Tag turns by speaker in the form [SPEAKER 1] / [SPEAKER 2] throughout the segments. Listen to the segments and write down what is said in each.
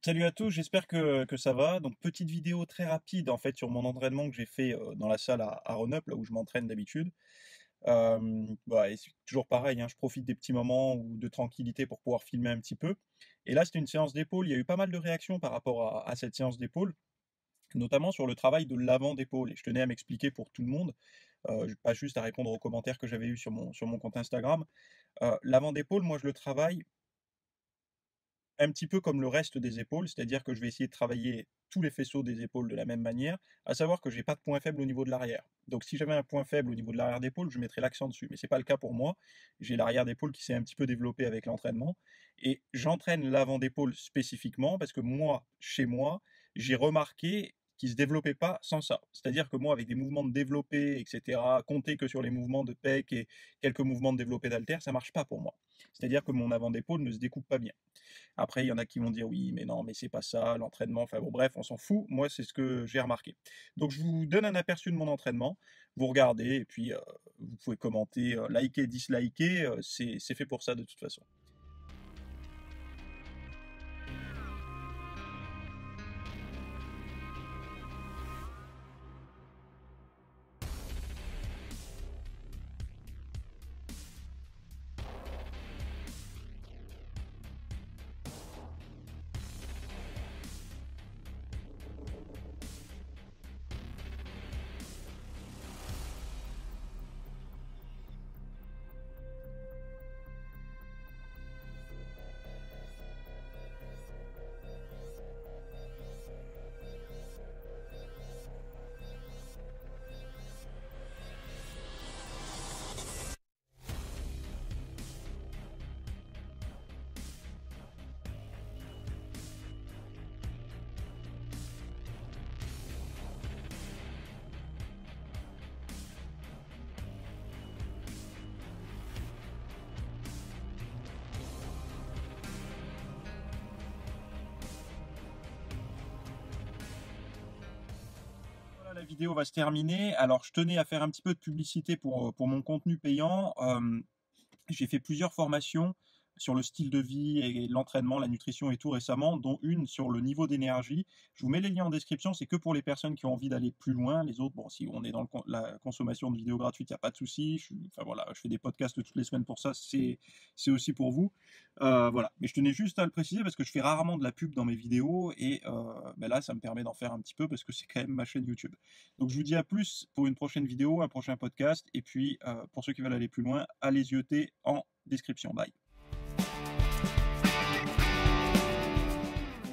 [SPEAKER 1] Salut à tous, j'espère que ça va. Donc petite vidéo très rapide en fait sur mon entraînement que j'ai fait dans la salle à Rhône-Up, là où je m'entraîne d'habitude. Bah, et c'est toujours pareil, hein, je profite des petits moments ou de tranquillité pour pouvoir filmer un petit peu. Et là, c'était une séance d'épaule. Il y a eu pas mal de réactions par rapport à cette séance d'épaule, notamment sur le travail de l'avant d'épaule. Et je tenais à m'expliquer pour tout le monde, pas juste à répondre aux commentaires que j'avais eu sur mon compte Instagram. L'avant d'épaule, moi, je le travaille un petit peu comme le reste des épaules, c'est-à-dire que je vais essayer de travailler tous les faisceaux des épaules de la même manière, à savoir que j'ai pas de point faible au niveau de l'arrière. Donc si j'avais un point faible au niveau de l'arrière d'épaule, je mettrais l'accent dessus, mais c'est pas le cas pour moi. J'ai l'arrière d'épaule qui s'est un petit peu développé avec l'entraînement et j'entraîne l'avant d'épaule spécifiquement parce que moi, chez moi, j'ai remarqué qu'il se développait pas sans ça. C'est-à-dire que moi, avec des mouvements de développé, etc., compter que sur les mouvements de pec et quelques mouvements de développé d'haltère, ça marche pas pour moi. C'est-à-dire que mon avant d'épaule ne se découpe pas bien. Après, il y en a qui vont dire oui, mais non, mais c'est pas ça, l'entraînement. Enfin bon, bref, on s'en fout. Moi, c'est ce que j'ai remarqué. Donc, je vous donne un aperçu de mon entraînement. Vous regardez et puis vous pouvez commenter, liker, disliker. C'est fait pour ça de toute façon. Voilà, la vidéo va se terminer. Alors, je tenais à faire un petit peu de publicité pour mon contenu payant. J'ai fait plusieurs formations sur le style de vie et l'entraînement, la nutrition et tout récemment, dont une sur le niveau d'énergie. Je vous mets les liens en description, c'est que pour les personnes qui ont envie d'aller plus loin. Les autres, bon, si on est dans la consommation de vidéos gratuites, il n'y a pas de souci. Enfin voilà, je fais des podcasts toutes les semaines pour ça, c'est aussi pour vous. Voilà, mais je tenais juste à le préciser parce que je fais rarement de la pub dans mes vidéos et ben là, ça me permet d'en faire un petit peu parce que c'est quand même ma chaîne YouTube. Donc je vous dis à plus pour une prochaine vidéo, un prochain podcast, et puis pour ceux qui veulent aller plus loin, allez zioter en description. Bye.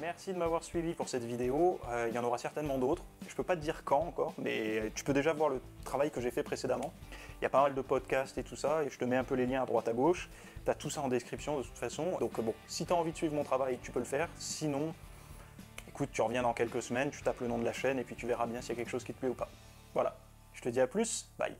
[SPEAKER 2] Merci de m'avoir suivi pour cette vidéo, il y en aura certainement d'autres. Je ne peux pas te dire quand encore, mais tu peux déjà voir le travail que j'ai fait précédemment. Il y a pas mal de podcasts et tout ça, et je te mets un peu les liens à droite à gauche. Tu as tout ça en description de toute façon. Donc bon, si tu as envie de suivre mon travail, tu peux le faire. Sinon, écoute, tu reviens dans quelques semaines, tu tapes le nom de la chaîne et puis tu verras bien s'il y a quelque chose qui te plaît ou pas. Voilà, je te dis à plus, bye.